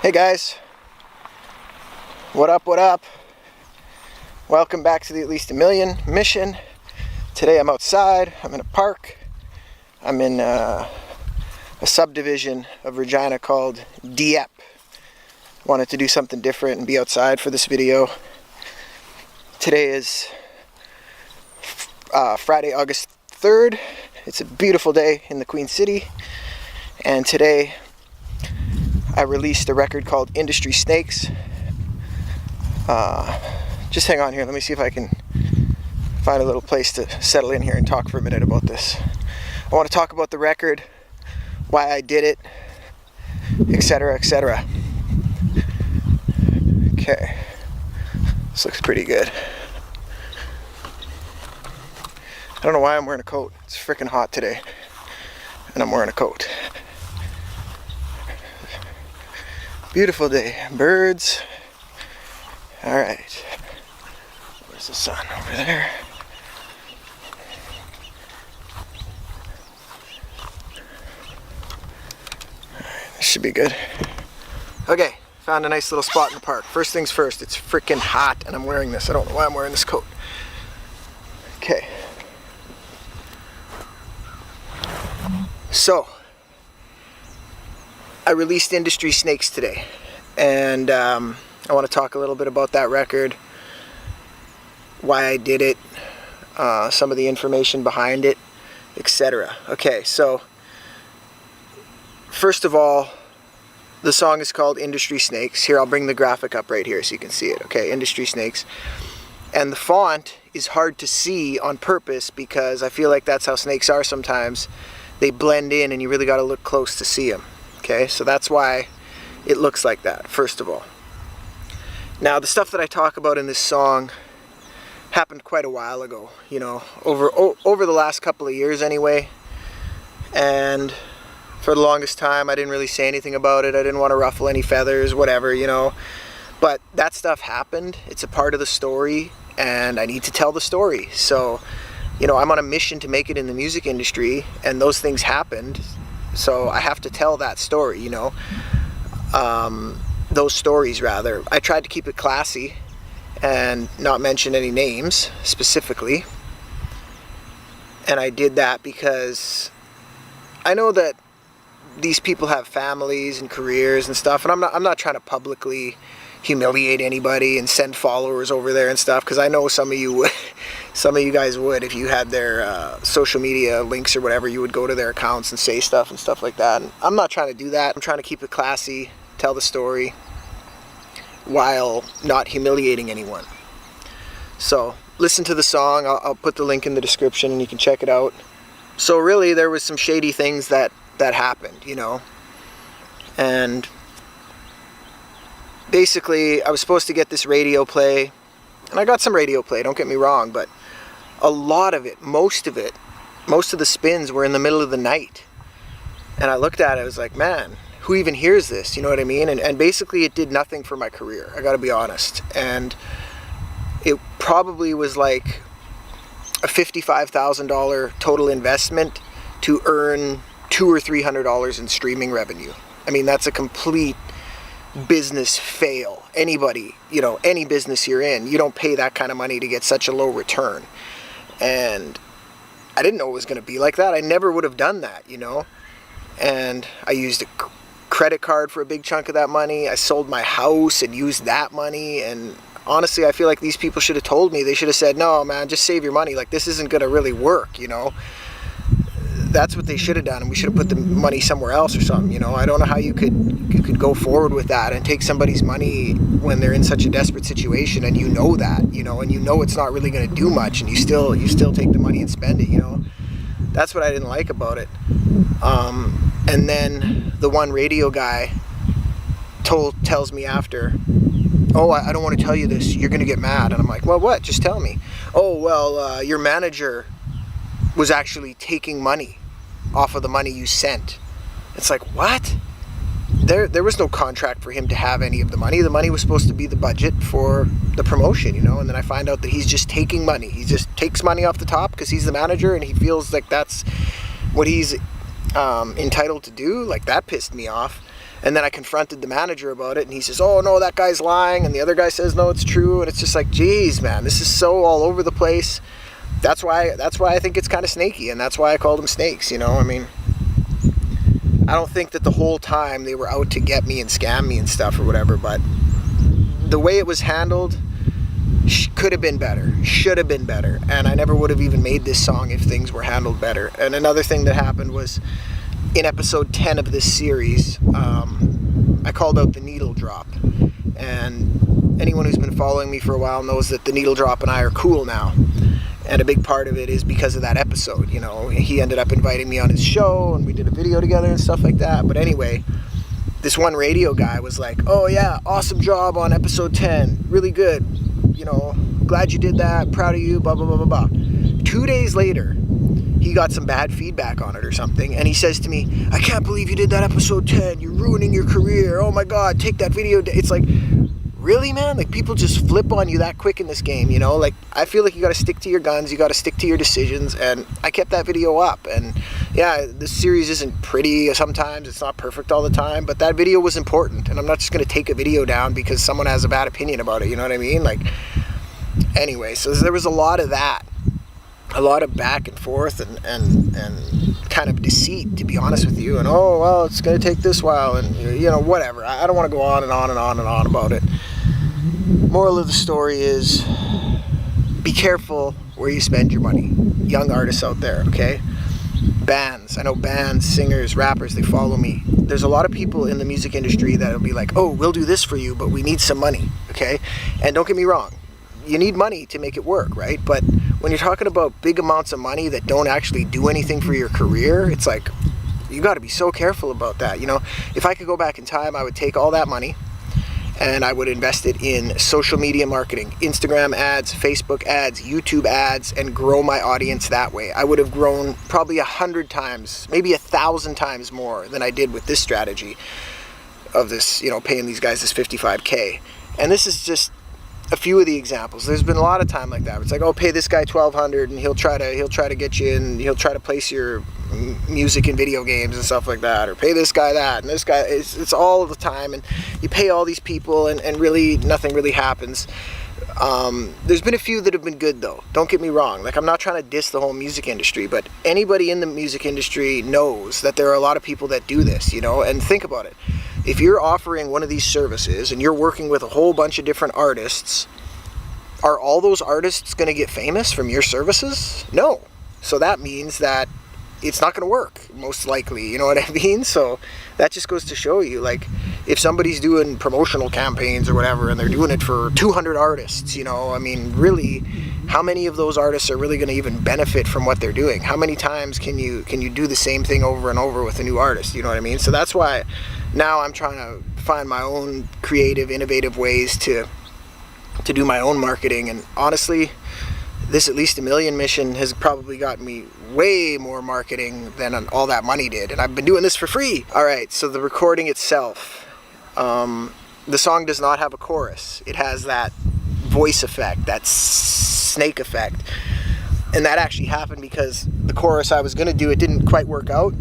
Hey guys, what up, what up? Welcome back to the At Least a Million mission. Today I'm outside, I'm in a park. I'm in a subdivision of Regina called Dieppe. Wanted to do something different and be outside for this video. Today is Friday, August 3rd. It's a beautiful day in the Queen City. And today I released a record called Industry Snakes. Just hang on here, let me see if I can find a little place to settle in here and talk for a minute about this. I want to talk about the record, why I did it, etc., etc. Okay, this looks pretty good. I don't know why I'm wearing a coat. It's freaking hot today, and I'm wearing a coat. Beautiful day, birds. All right, where's the sun? Over there. All right, this should be good. Okay, found a nice little spot in the park. First things first, it's freaking hot and I'm wearing this. I don't know why I'm wearing this coat. Okay. So, I released Industry Snakes today, and I want to talk a little bit about that record, why I did it, some of the information behind it, etc. Okay, so first of all, the song is called Industry Snakes. Here, I'll bring the graphic up right here so you can see it. Okay, Industry Snakes. And the font is hard to see on purpose because I feel like that's how snakes are sometimes. They blend in and you really got to look close to see them. Okay, so that's why it looks like that, first of all. Now, the stuff that I talk about in this song happened quite a while ago, you know, over the last couple of years anyway. And for the longest time, I didn't really say anything about it. I didn't want to ruffle any feathers, whatever, you know. But that stuff happened. It's a part of the story, and I need to tell the story. So, you know, I'm on a mission to make it in the music industry, and those things happened. So I have to tell that story, you know, those stories rather. I tried to keep it classy and not mention any names specifically. And I did that because I know that these people have families and careers and stuff, and I'm not trying to publicly humiliate anybody and send followers over there and stuff, because I know some of you guys would. If you had their social media links or whatever, you would go to their accounts and say stuff and stuff like that. And I'm not trying to do that. I'm trying to keep it classy, tell the story while not humiliating anyone. So listen to the song. I'll put the link in the description and you can check it out. So really, there was some shady things that happened, you know, and basically, I was supposed to get this radio play, and I got some radio play, don't get me wrong, but a lot of it, most of the spins were in the middle of the night. And I looked at it, I was like, man, who even hears this? You know what I mean? And basically, it did nothing for my career, I gotta be honest. And it probably was like a $55,000 total investment to earn $200 or $300 in streaming revenue. I mean, that's a complete business fail. Anybody, you know, any business you're in, you don't pay that kind of money to get such a low return. And I didn't know it was going to be like that. I never would have done that, you know. And I used a credit card for a big chunk of that money. I sold my house and used that money. And honestly, I feel like these people should have told me. They should have said, no, man, just save your money. Like, this isn't going to really work, you know. That's what they should have done, and we should have put the money somewhere else or something, you know. I don't know how you could go forward with that and take somebody's money when they're in such a desperate situation, and you know that, you know, and you know it's not really going to do much, and you still take the money and spend it, you know. That's what I didn't like about it. And then the one radio guy tells me after, oh, I don't want to tell you this, you're going to get mad. And I'm like, well, what? Just tell me. Oh, well, your manager was actually taking money off of the money you sent. It's like, what? There was no contract for him to have any of the money. The money was supposed to be the budget for the promotion, you know, and then I find out that he's just taking money. He just takes money off the top because he's the manager and he feels like that's what he's entitled to do. Like, that pissed me off. And then I confronted the manager about it, and he says, oh no, that guy's lying, and the other guy says no, it's true. And it's just like, geez, man, this is so all over the place. That's why I think it's kind of snaky, and that's why I called them snakes, you know. I mean, I don't think that the whole time they were out to get me and scam me and stuff or whatever, but the way it was handled could have been better, should have been better, and I never would have even made this song if things were handled better. And another thing that happened was, in episode 10 of this series, I called out the needle drop, and anyone who's been following me for a while knows that the needle drop and I are cool now. And a big part of it is because of that episode, you know. He ended up inviting me on his show, and we did a video together and stuff like that. But anyway, this one radio guy was like, oh yeah, awesome job on episode 10, really good, you know, glad you did that, proud of you, blah, blah, blah, blah, blah. 2 days later, he got some bad feedback on it or something, and he says to me, I can't believe you did that episode 10, you're ruining your career, oh my god, take that video. It's like, really, man? Like, people just flip on you that quick in this game, you know? Like, I feel like you gotta stick to your guns, you gotta stick to your decisions, and I kept that video up. And yeah, this series isn't pretty sometimes, it's not perfect all the time, but that video was important, and I'm not just gonna take a video down because someone has a bad opinion about it, you know what I mean? Like, anyway, so there was a lot of that, a lot of back and forth and kind of deceit, to be honest with you, and oh, well, it's gonna take this while, and you know, whatever. I don't want to go on and on and on and on about it. Moral of the story is, be careful where you spend your money. Young artists out there, okay? Bands, I know bands, singers, rappers, they follow me. There's a lot of people in the music industry that'll be like, oh, we'll do this for you, but we need some money, okay? And don't get me wrong, you need money to make it work, right? But when you're talking about big amounts of money that don't actually do anything for your career, it's like, you got to be so careful about that, you know? If I could go back in time, I would take all that money and I would invest it in social media marketing, Instagram ads, Facebook ads, YouTube ads, and grow my audience that way. I would have grown probably 100 times, maybe 1,000 times more than I did with this strategy of this, you know, paying these guys this $55K. And this is just a few of the examples. There's been a lot of time like that. It's like, oh, pay this guy $1,200 and he'll try to get you in, he'll try to place your music in video games and stuff like that, or pay this guy that, and this guy, it's all the time, and you pay all these people and really nothing really happens. There's been a few that have been good though, don't get me wrong. Like, I'm not trying to diss the whole music industry, but anybody in the music industry knows that there are a lot of people that do this, you know. And think about it, if you're offering one of these services and you're working with a whole bunch of different artists, are all those artists going to get famous from your services? No. So that means that it's not going to work, most likely, you know what I mean? So that just goes to show you, like, if somebody's doing promotional campaigns or whatever and they're doing it for 200 artists, you know, I mean, really, how many of those artists are really going to even benefit from what they're doing? How many times can you do the same thing over and over with a new artist, you know what I mean? So that's why now I'm trying to find my own creative, innovative ways to do my own marketing. And honestly, this At Least a Million mission has probably gotten me way more marketing than all that money did, and I've been doing this for free. All right, so the recording itself, the song does not have a chorus. It has that voice effect, that snake effect, and that actually happened because the chorus I was gonna do, it didn't quite work out.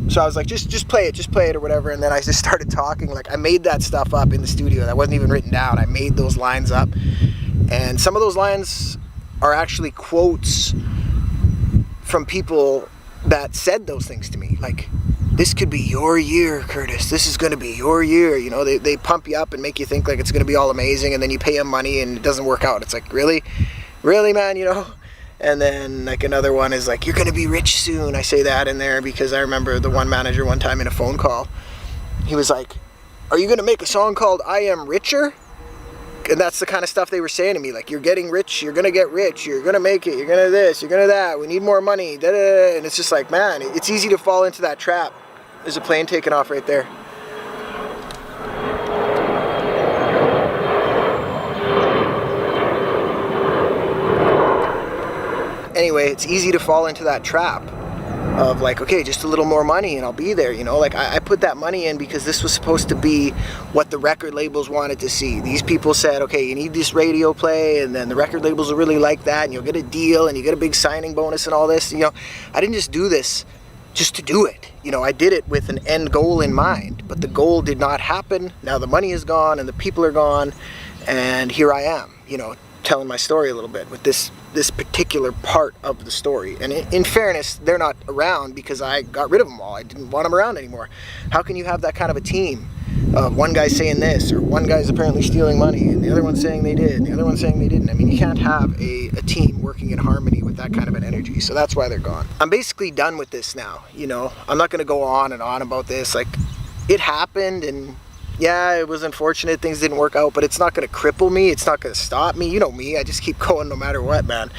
So I was like, just play it or whatever, and then I just started talking. Like, I made that stuff up in the studio. That wasn't even written down. I made those lines up, and some of those lines are actually quotes from people that said those things to me. Like, this could be your year, Curtis. This is going to be your year. You know, they pump you up and make you think like it's going to be all amazing, and then you pay them money and it doesn't work out. It's like, really, man, you know? And then like another one is like, you're going to be rich soon. I say that in there because I remember the one manager one time in a phone call, he was like, are you going to make a song called I Am Richer? And that's the kind of stuff they were saying to me, like, you're getting rich, you're going to get rich, you're going to make it, you're going to this, you're going to that, we need more money, da, da, da. And it's just like, man, it's easy to fall into that trap. There's a plane taking off right there. Anyway, it's easy to fall into that trap of like, okay, just a little more money and I'll be there, you know. Like, I put that money in because this was supposed to be what the record labels wanted to see. These people said, okay, you need this radio play, and then the record labels will really like that, and you'll get a deal and you get a big signing bonus and all this, you know. I didn't just do this just to do it. You know, I did it with an end goal in mind, but the goal did not happen. Now the money is gone and the people are gone, and here I am, you know, telling my story a little bit with this particular part of the story. And in fairness, they're not around because I got rid of them all. I didn't want them around anymore. How can you have that kind of a team? One guy's saying this, or one guy's apparently stealing money, and the other one's saying they did, and the other one's saying they didn't. I mean, you can't have a team working in harmony with that kind of an energy. So that's why they're gone. I'm basically done with this now, you know. I'm not going to go on and on about this. Like, it happened, and yeah, it was unfortunate, things didn't work out, but it's not going to cripple me, it's not going to stop me. You know me, I just keep going no matter what, man.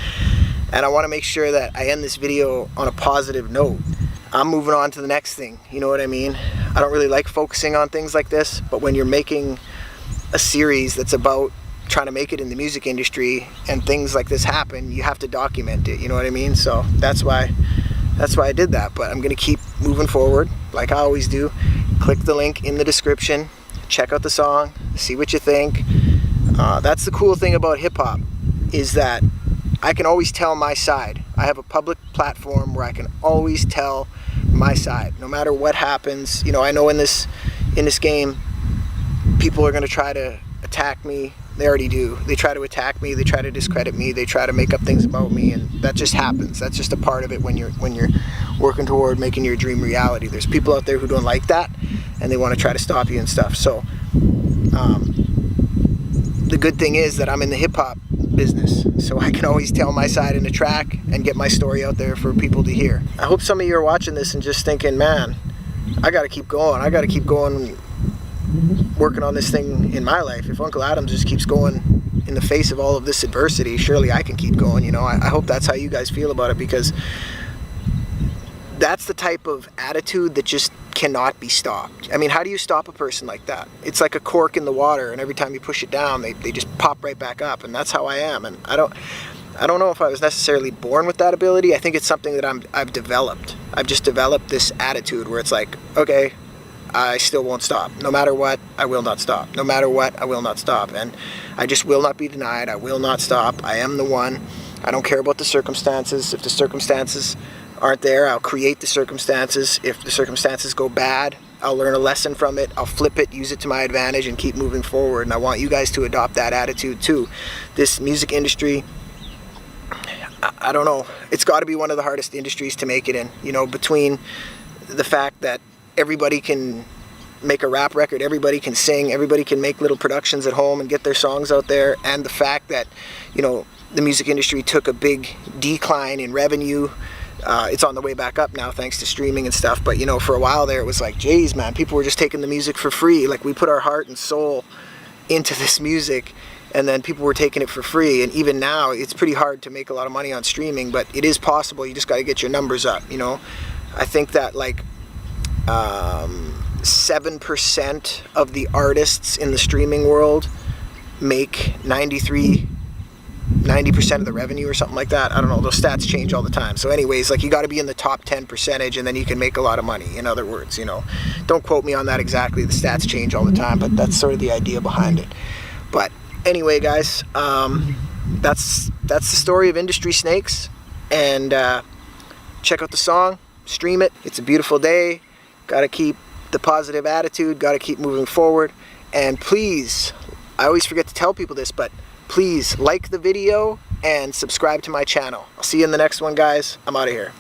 And I want to make sure that I end this video on a positive note. I'm moving on to the next thing, you know what I mean? I don't really like focusing on things like this, but when you're making a series that's about trying to make it in the music industry and things like this happen, you have to document it, you know what I mean? So that's why I did that. But I'm going to keep moving forward like I always do. Click the link in the description, check out the song, see what you think. That's the cool thing about hip-hop, is that I can always tell my side. I have a public platform where I can always tell my side, no matter what happens. You know, I know in this game, people are going to try to attack me. They already do. They try to attack me. They try to discredit me. They try to make up things about me, and that just happens. That's just a part of it when you're working toward making your dream reality. There's people out there who don't like that, and they want to try to stop you and stuff. So the good thing is that I'm in the hip-hop business, so I can always tell my side in the track and get my story out there for people to hear. I hope some of you are watching this and just thinking, man, I gotta keep going. I gotta keep going, working on this thing in my life. If Uncle Adam just keeps going in the face of all of this adversity, surely I can keep going, you know. I hope that's how you guys feel about it, because that's the type of attitude that just cannot be stopped. I mean, how do you stop a person like that? It's like a cork in the water, and every time you push it down, they just pop right back up, and that's how I am. And I don't know if I was necessarily born with that ability. I think it's something that I've developed. I've just developed this attitude where it's like, okay, I still won't stop. No matter what, I will not stop. No matter what, I will not stop. And I just will not be denied. I will not stop. I am the one. I don't care about the circumstances. If the circumstances aren't there, I'll create the circumstances. If the circumstances go bad, I'll learn a lesson from it. I'll flip it, use it to my advantage, and keep moving forward. And I want you guys to adopt that attitude too. This music industry, I don't know, it's got to be one of the hardest industries to make it in. You know, between the fact that everybody can make a rap record, everybody can sing, everybody can make little productions at home and get their songs out there, and the fact that, you know, the music industry took a big decline in revenue. It's on the way back up now thanks to streaming and stuff, but you know, for a while there it was like, geez man, people were just taking the music for free. Like, we put our heart and soul into this music, and then people were taking it for free. And even now it's pretty hard to make a lot of money on streaming, but it is possible. You just got to get your numbers up, you know. I think that like 7% of the artists in the streaming world make 90% of the revenue or something like that. I don't know, those stats change all the time. So anyways, like, you got to be in the top 10%, and then you can make a lot of money. In other words, you know, don't quote me on that exactly, the stats change all the time, but that's sort of the idea behind it. But anyway, guys, that's the story of Industry Snakes. And check out the song, stream it. It's a beautiful day. Got to keep the positive attitude, got to keep moving forward. And please, I always forget to tell people this, but please like the video and subscribe to my channel. I'll see you in the next one, guys. I'm out of here.